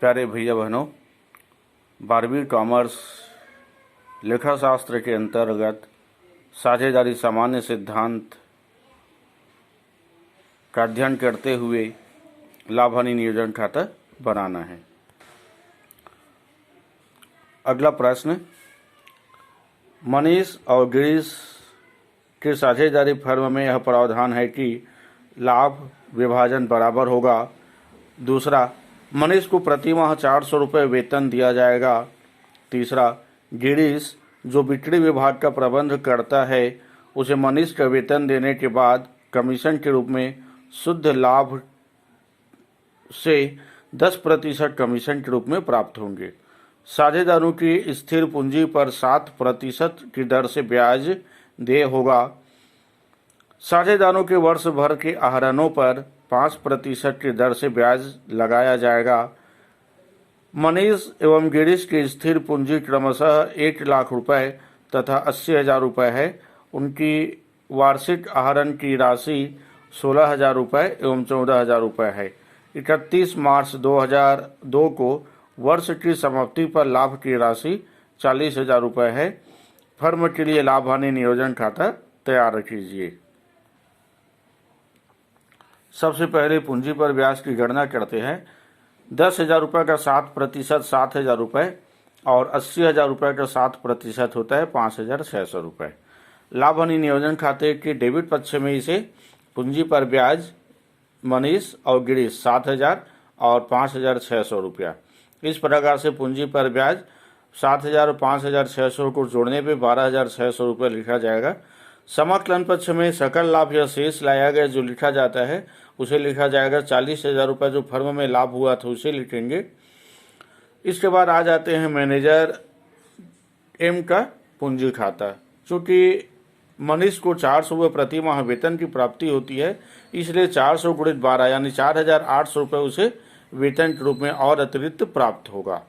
प्यारे भैया बहनों, 12वीं कॉमर्स लेखा शास्त्र के अंतर्गत साझेदारी सामान्य सिद्धांत का अध्ययन करते हुए लाभ हानि नियोजन खाता बनाना है। अगला प्रश्न, मनीष और गिरीश के साझेदारी फर्म में यह प्रावधान है कि लाभ विभाजन बराबर होगा। दूसरा, मनीष को प्रति माह 400 रुपये वेतन दिया जाएगा। तीसरा, गिरीश जो बिक्री विभाग का प्रबंध करता है उसे मनीष का वेतन देने के बाद कमीशन के रूप में शुद्ध लाभ से 10% कमीशन के रूप में प्राप्त होंगे। साझेदारों की स्थिर पूंजी पर 7% की दर से ब्याज देय होगा। साझेदारों के वर्ष भर के आहरणों पर 5% की दर से ब्याज लगाया जाएगा। मनीष एवं गिरीश की स्थिर पूंजी क्रमशः 1 लाख रुपए तथा 80,000 रुपये है। उनकी वार्षिक आहरण की राशि 16,000 रुपये एवं 14,000 रुपये है। 31 मार्च 2002 को वर्ष की समाप्ति पर लाभ की राशि 40,000 रुपये है। फर्म के लिए लाभ हानि नियोजन खाता तैयार कीजिए। सबसे पहले पूंजी पर ब्याज की गणना करते हैं। 10,000 रुपये का 7% 7,000 रुपये और 80,000 रुपये का 7% होता है 5,600 रुपये। लाभ हानि नियोजन खाते के डेबिट पक्ष में इसे पूंजी पर ब्याज मनीष और गिरीश 7,000 और 5,600 रुपया। इस प्रकार से पूंजी पर ब्याज 7,000 और 5,600 को जोड़ने पे 12,600 रुपये लिखा जाएगा। समाकलन पक्ष में सकल लाभ या शेष लाया गया जो लिखा जाता है उसे लिखा जाएगा। 40,000 रुपये जो फर्म में लाभ हुआ था उसे लिखेंगे। इसके बाद आ जाते हैं मैनेजर एम का पूंजी खाता। चूँकि मनीष को 400 रुपये प्रति माह वेतन की प्राप्ति होती है, इसलिए 400 गुणित 12 यानी 4,800 रुपये उसे वेतन के रूप में और अतिरिक्त प्राप्त होगा।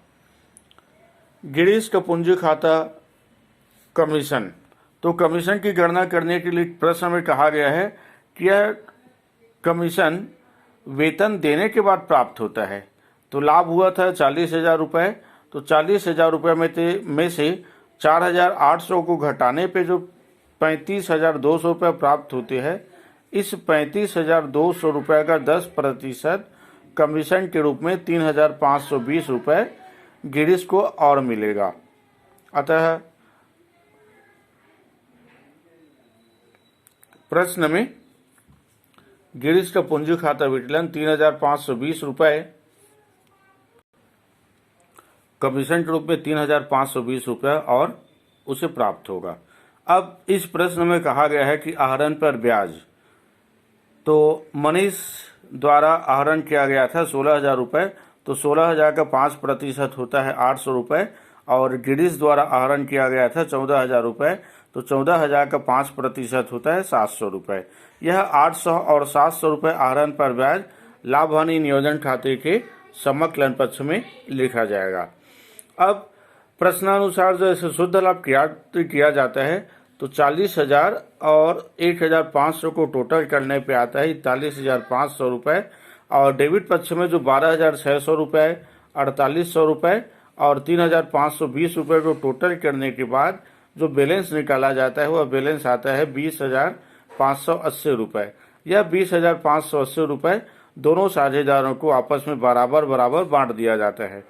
गिरीश का पूंजी खाता कमीशन। तो कमीशन की गणना करने के लिए प्रश्न में कहा गया है कि यह कमीशन वेतन देने के बाद प्राप्त होता है। तो लाभ हुआ था 40,000 रुपये, तो 40,000 रुपये में से 4,800 को घटाने पे जो 35,200 रुपये प्राप्त होते हैं, इस 35,200 रुपये का 10% कमीशन के रूप में 3,520 रुपये गिरीश को और मिलेगा। अतः प्रश्न में गिरीश का पूंजी खाता विचलन 3,520 रुपये, कमीशन के रूप में 3,520 रुपये और उसे प्राप्त होगा। अब इस प्रश्न में कहा गया है कि आहरण पर ब्याज। तो मनीष द्वारा आहरण किया गया था 16,000 रुपये, तो 16,000 का 5% होता है 800 रुपये और गिरीश द्वारा आहरण किया गया था 14,000 रुपये, तो 14,000 का 5% होता है 700 रुपये। यह 800 और 700 रुपये आहरण पर ब्याज लाभ हानि नियोजन खाते के समाकलन पक्ष में लिखा जाएगा। अब प्रश्नानुसार जो इसे शुद्ध लाभ किया जाता है तो 40,000 और 1,500 को टोटल करने पे आता है 41,500 रुपये और डेबिट पक्ष में जो 12,600 रुपये, 4,800 रुपये और 3,520 रुपये को टोटल करने के बाद जो बैलेंस निकाला जाता है वह बैलेंस आता है 20,580 रुपये। यह 20,580 रुपये दोनों साझेदारों को आपस में बराबर बराबर बांट दिया जाता है।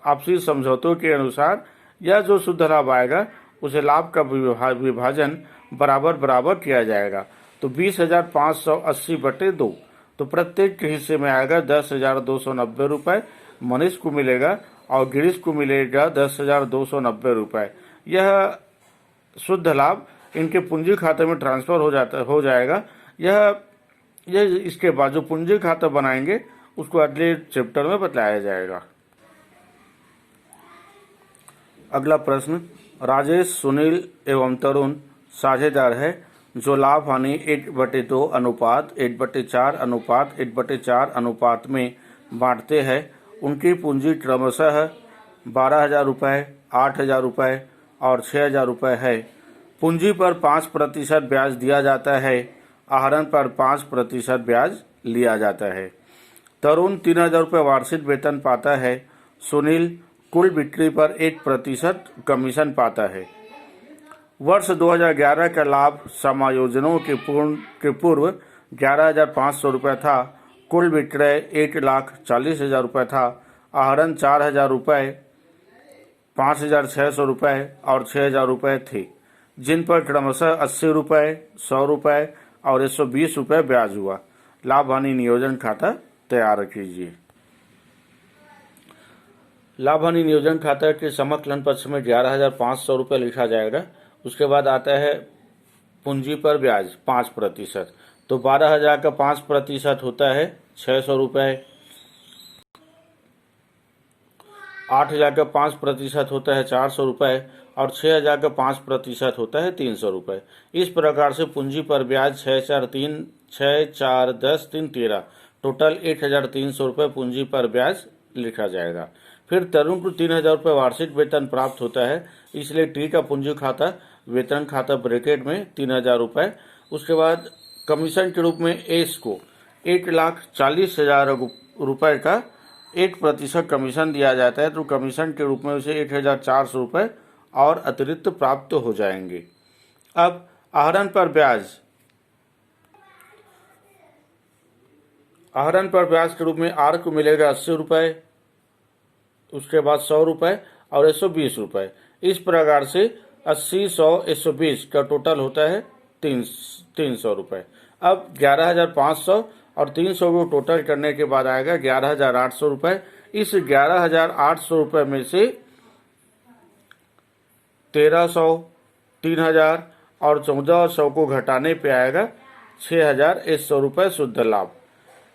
आपसी समझौतों के अनुसार यह जो शुद्ध लाभ आएगा उसे लाभ का विभाजन बराबर बराबर किया जाएगा। तो 20,580/2, तो प्रत्येक के हिस्से में आएगा 10,290 रुपये मनीष को मिलेगा और गिरीश को मिलेगा 10,290 रुपये। यह शुद्ध लाभ इनके पूंजी खाते में ट्रांसफर हो जाएगा। यह इसके बाद जो पूंजी खाता बनाएंगे उसको अगले चैप्टर में बताया जाएगा। अगला प्रश्न, राजेश, सुनील एवं तरुण साझेदार है जो लाभ हानि 1/2 अनुपात 1/4 अनुपात 1/4 अनुपात में बांटते हैं। उनकी पूंजी क्रमशः 12,000 रुपये, 8,000 रुपये और 6,000 रुपये है। पूंजी पर 5% ब्याज दिया जाता है। आहरण पर 5% ब्याज लिया जाता है। तरुण 3,000 रुपये वार्षिक वेतन पाता है। सुनील कुल बिक्री पर 1% कमीशन पाता है। वर्ष 2011 का लाभ समायोजनों के पूर्व 11,500 रुपये था। कुल विक्रय 1,40,000 रुपये था। आहरण 4,000 रुपये, 5,600 रुपये और 6,000 रुपये थे, जिन पर क्रमशः 80 रुपये, 100 रुपये और 120 रुपये ब्याज हुआ। लाभ हानि नियोजन खाता तैयार कीजिए। लाभ हानि नियोजन खाता के समकलन पक्ष में 11,500 रुपये लिखा जाएगा। उसके बाद आता है पूंजी पर ब्याज 5%, तो 12,000 का 5% होता है 600 रुपये। 8,000 का 5% होता है 400 रुपये और 6,000 का 5% होता है 300 रुपये। इस प्रकार से पूंजी पर ब्याज 6, 4, 10, 3, 13, टोटल 1,300 रुपये पूंजी पर ब्याज लिखा जाएगा। फिर तरुण को 3,000 रुपये वार्षिक वेतन प्राप्त होता है, इसलिए टी का पूंजी खाता वेतन खाता ब्रैकेट में 3,000 रुपये। उसके बाद कमीशन के रूप में एस को 1,40,000 रुपये का 1% कमीशन दिया जाता है, तो कमीशन के रूप में उसे 1,400 रुपये और अतिरिक्त प्राप्त हो जाएंगे। अब आहरण पर ब्याज के रूप में आर को मिलेगा 80 रुपये, उसके बाद 100 रुपये और 120 रुपये। इस प्रकार से 80, 100, 120 का टोटल होता है 300 रुपये। अब 11,500 और 300 को टोटल करने के बाद आएगा 11,800 रुपये। इस 11,800 रुपये में से 1,300, 3,000 और 1,400 को घटाने पे आएगा 6,100 रुपये शुद्ध लाभ।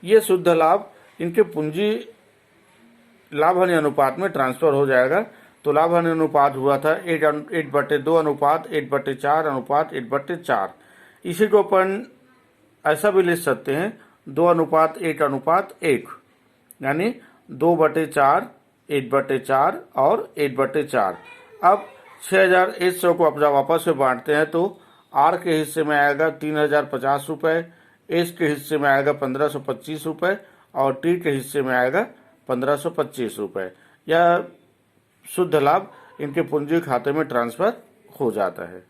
ये शुद्ध लाभ इनके पूंजी लाभ हानि अनुपात में ट्रांसफर हो जाएगा। तो लाभ हानि अनुपात हुआ था 8/2 अनुपात 8/4 अनुपात 8/4। इसी को अपन ऐसा भी लिख सकते हैं 2:1:1, यानी 2/4, 8/4 और 8/4। अब 6,100 को अपना वापस से बांटते हैं तो आर के हिस्से में आएगा 3,050 रुपये, एस के हिस्से में आएगा 1,525 रुपये और टी के हिस्से में आएगा 1,525 रुपये। यह शुद्ध लाभ इनके पूंजी खाते में ट्रांसफर हो जाता है।